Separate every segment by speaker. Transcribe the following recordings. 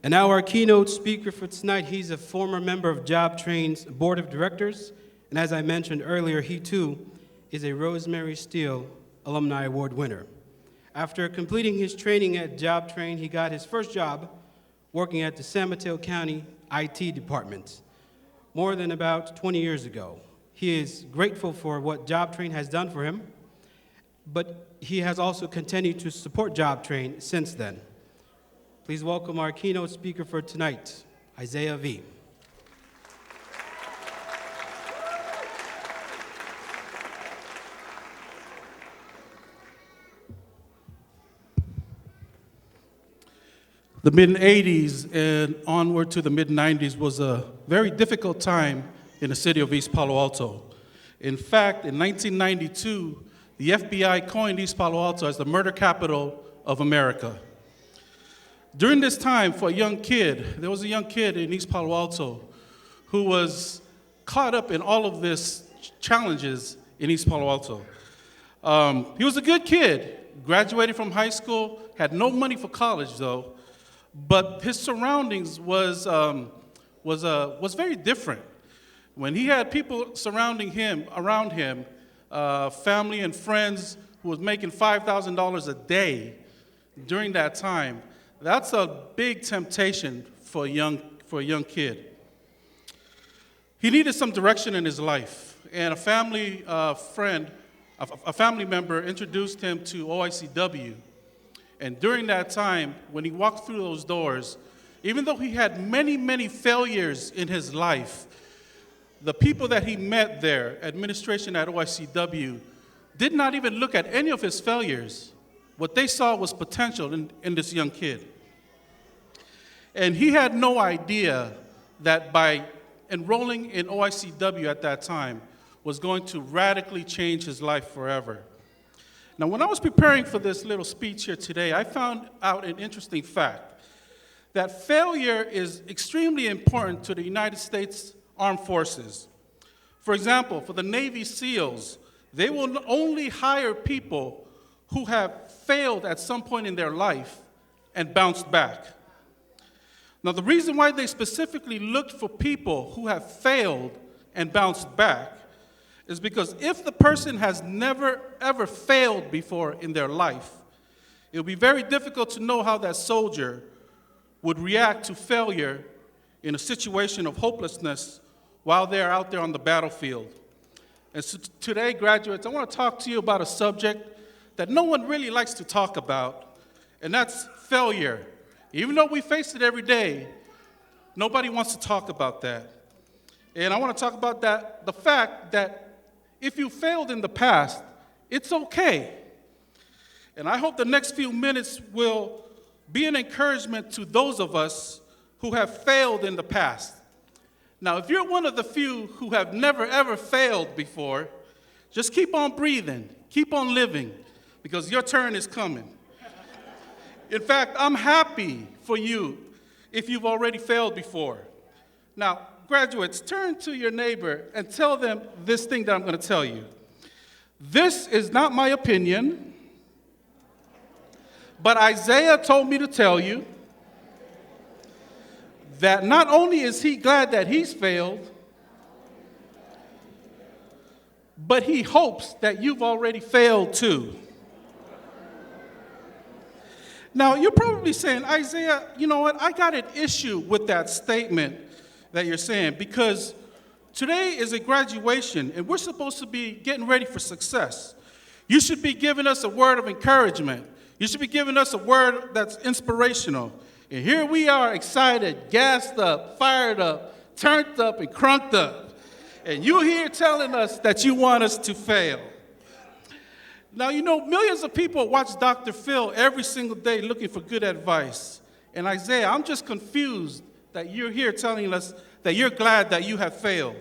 Speaker 1: And now our keynote speaker for tonight, he's a former member of JobTrain's board of directors, and as I mentioned earlier, he too is a Rosemary Steele Alumni Award winner. After completing his training at JobTrain, he got his first job working at the San Mateo County IT department more than about 20 years ago. He is grateful for what JobTrain has done for him, but he has also continued to support JobTrain since then. Please welcome our keynote speaker for tonight, Isaiah V.
Speaker 2: The mid-'80s and onward to the mid-'90s was a very difficult time in the city of East Palo Alto. In fact, in 1992, the FBI coined East Palo Alto as the murder capital of America. During this time, for a young kid, there was a young kid in East Palo Alto who was caught up in all of these challenges in East Palo Alto. He was a good kid, graduated from high school, had no money for college though, but his surroundings was very different. When he had people surrounding him, around him, family and friends who was making $5,000 a day during that time, that's a big temptation for a young kid. He needed some direction in his life, and a family friend, a family member introduced him to OICW. And during that time, when he walked through those doors, even though he had many, many failures in his life, the people that he met there, administration at OICW, did not even look at any of his failures. What they saw was potential in this young kid. And he had no idea that by enrolling in OICW at that time was going to radically change his life forever. Now, when I was preparing for this little speech here today, I found out an interesting fact, that failure is extremely important to the United States Armed Forces. For example, for the Navy SEALs, they will only hire people who have failed at some point in their life and bounced back. Now, the reason why they specifically looked for people who have failed and bounced back is because if the person has never, ever failed before in their life, it will be very difficult to know how that soldier would react to failure in a situation of hopelessness while they're out there on the battlefield. And so today, graduates, I want to talk to you about a subject that no one really likes to talk about, and that's failure. Even though we face it every day, nobody wants to talk about that. And I want to talk about the fact that if you failed in the past, it's okay. And I hope the next few minutes will be an encouragement to those of us who have failed in the past. Now, if you're one of the few who have never, ever failed before, just keep on breathing, keep on living, because your turn is coming. In fact, I'm happy for you if you've already failed before. Now, graduates, turn to your neighbor and tell them this thing that I'm going to tell you. This is not my opinion, but Isaiah told me to tell you that not only is he glad that he's failed, but he hopes that you've already failed too. Now, you're probably saying, Isaiah, you know what? I got an issue with that statement that you're saying, because today is a graduation, and we're supposed to be getting ready for success. You should be giving us a word of encouragement. You should be giving us a word that's inspirational. And here we are, excited, gassed up, fired up, turned up, and crunked up. And you're here telling us that you want us to fail. Now, you know, millions of people watch Dr. Phil every single day looking for good advice. And Isaiah, I'm just confused that you're here telling us that you're glad that you have failed.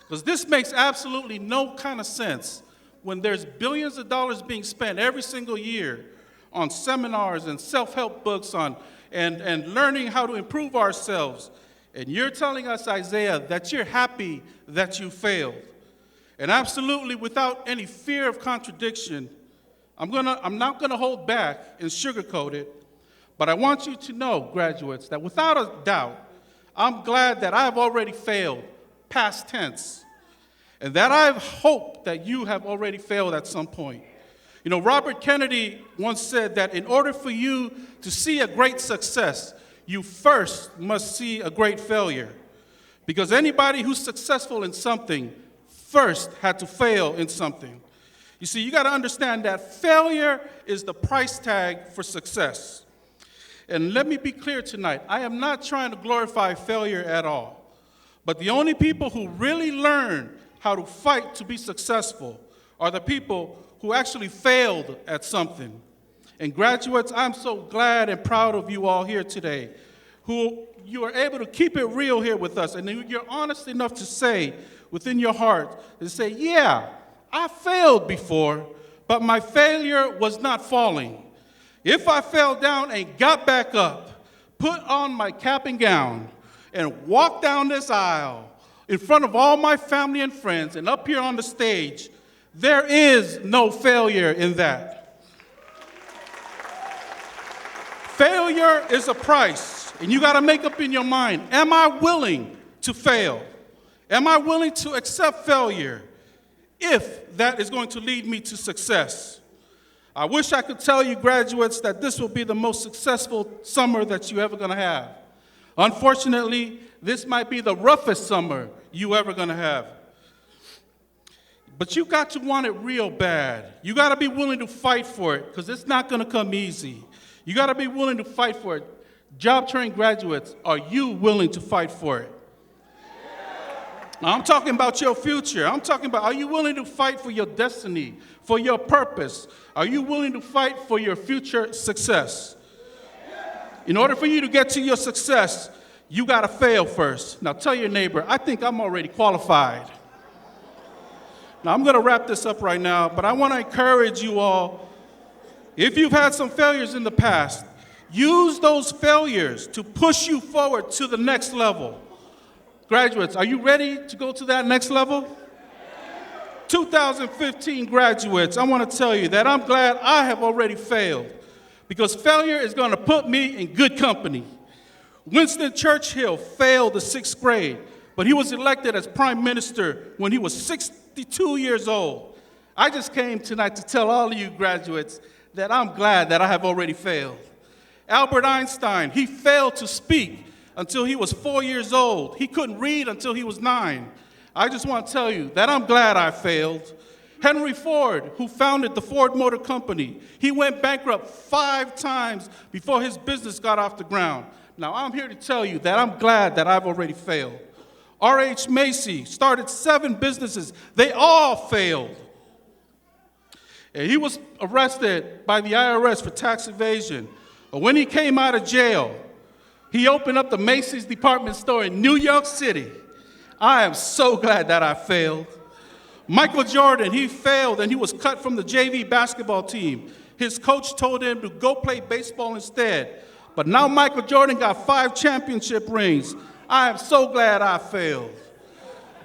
Speaker 2: Because this makes absolutely no kind of sense when there's billions of dollars being spent every single year on seminars and self-help books and learning how to improve ourselves. And you're telling us, Isaiah, that you're happy that you failed. And absolutely, without any fear of contradiction, I'm not going to hold back and sugarcoat it, But I want you to know, graduates, that without a doubt, I'm glad that I've already failed, past tense, and that I hope that you have already failed at some point. You know, Robert Kennedy once said that in order for you to see a great success, you first must see a great failure. Because anybody who's successful in something first had to fail in something. You see, you got to understand that failure is the price tag for success. And let me be clear tonight, I am not trying to glorify failure at all. But the only people who really learn how to fight to be successful are the people who actually failed at something. And graduates, I'm so glad and proud of you all here today, who you are able to keep it real here with us, and you're honest enough to say within your heart, and say, yeah, I failed before, but my failure was not falling. If I fell down and got back up, put on my cap and gown, and walked down this aisle in front of all my family and friends, and up here on the stage, there is no failure in that. Failure is a price, and you got to make up in your mind, am I willing to fail? Am I willing to accept failure if that is going to lead me to success? I wish I could tell you, graduates, that this will be the most successful summer that you're ever going to have. Unfortunately, this might be the roughest summer you ever going to have. But you got to want it real bad. You got to be willing to fight for it, because it's not going to come easy. You got to be willing to fight for it. JobTrain graduates, are you willing to fight for it? Now, I'm talking about your future. I'm talking about, are you willing to fight for your destiny, for your purpose? Are you willing to fight for your future success? In order for you to get to your success, you got to fail first. Now, tell your neighbor, I think I'm already qualified. Now, I'm going to wrap this up right now, but I want to encourage you all, if you've had some failures in the past, use those failures to push you forward to the next level. Graduates, are you ready to go to that next level? 2015 graduates, I want to tell you that I'm glad I have already failed, because failure is going to put me in good company. Winston Churchill failed the 6th grade, but he was elected as prime minister when he was 62 years old. I just came tonight to tell all of you graduates that I'm glad that I have already failed. Albert Einstein, he failed to speak until he was 4 years old. He couldn't read until he was 9. I just want to tell you that I'm glad I failed. Henry Ford, who founded the Ford Motor Company, he went bankrupt 5 times before his business got off the ground. Now, I'm here to tell you that I'm glad that I've already failed. R.H. Macy started 7 businesses. They all failed. And he was arrested by the IRS for tax evasion. But when he came out of jail, he opened up the Macy's department store in New York City. I am so glad that I failed. Michael Jordan, he failed and he was cut from the JV basketball team. His coach told him to go play baseball instead. But now Michael Jordan got 5 championship rings. I am so glad I failed.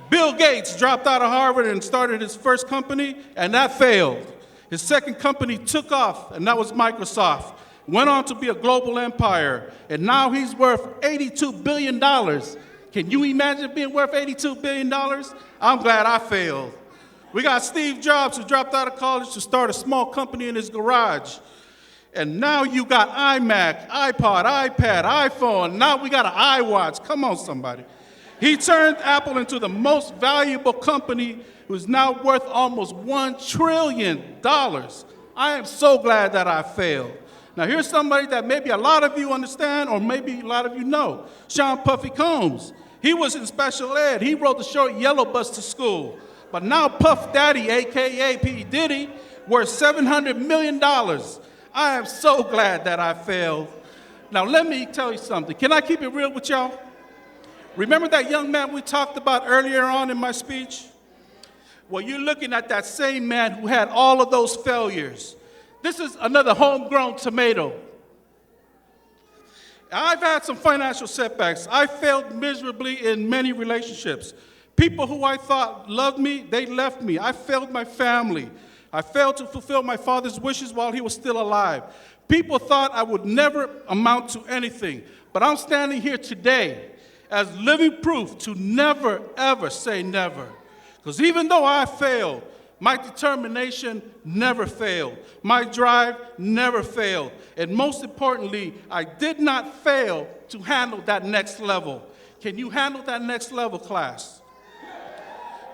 Speaker 2: Bill Gates dropped out of Harvard and started his first company, and that failed. His second company took off, and that was Microsoft. Went on to be a global empire, and now he's worth $82 billion. Can you imagine being worth $82 billion? I'm glad I failed. We got Steve Jobs, who dropped out of college to start a small company in his garage. And now you got iMac, iPod, iPad, iPhone. Now we got an iWatch. Come on, somebody. He turned Apple into the most valuable company, who's now worth almost $1 trillion. I am so glad that I failed. Now, here's somebody that maybe a lot of you understand, or maybe a lot of you know. Sean Puffy Combs. He was in special ed. He rode the short yellow bus to school. But now Puff Daddy, a.k.a. P. Diddy, worth $700 million. I am so glad that I failed. Now, let me tell you something. Can I keep it real with y'all? Remember that young man we talked about earlier on in my speech? Well, you're looking at that same man who had all of those failures. This is another homegrown tomato. I've had some financial setbacks. I failed miserably in many relationships. People who I thought loved me, they left me. I failed my family. I failed to fulfill my father's wishes while he was still alive. People thought I would never amount to anything, but I'm standing here today as living proof to never, ever say never. Because even though I failed, my determination never failed. My drive never failed. And most importantly, I did not fail to handle that next level. Can you handle that next level, class?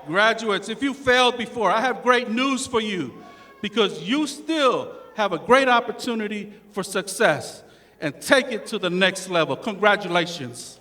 Speaker 2: Graduates, if you failed before, I have great news for you, because you still have a great opportunity for success, and take it to the next level. Congratulations.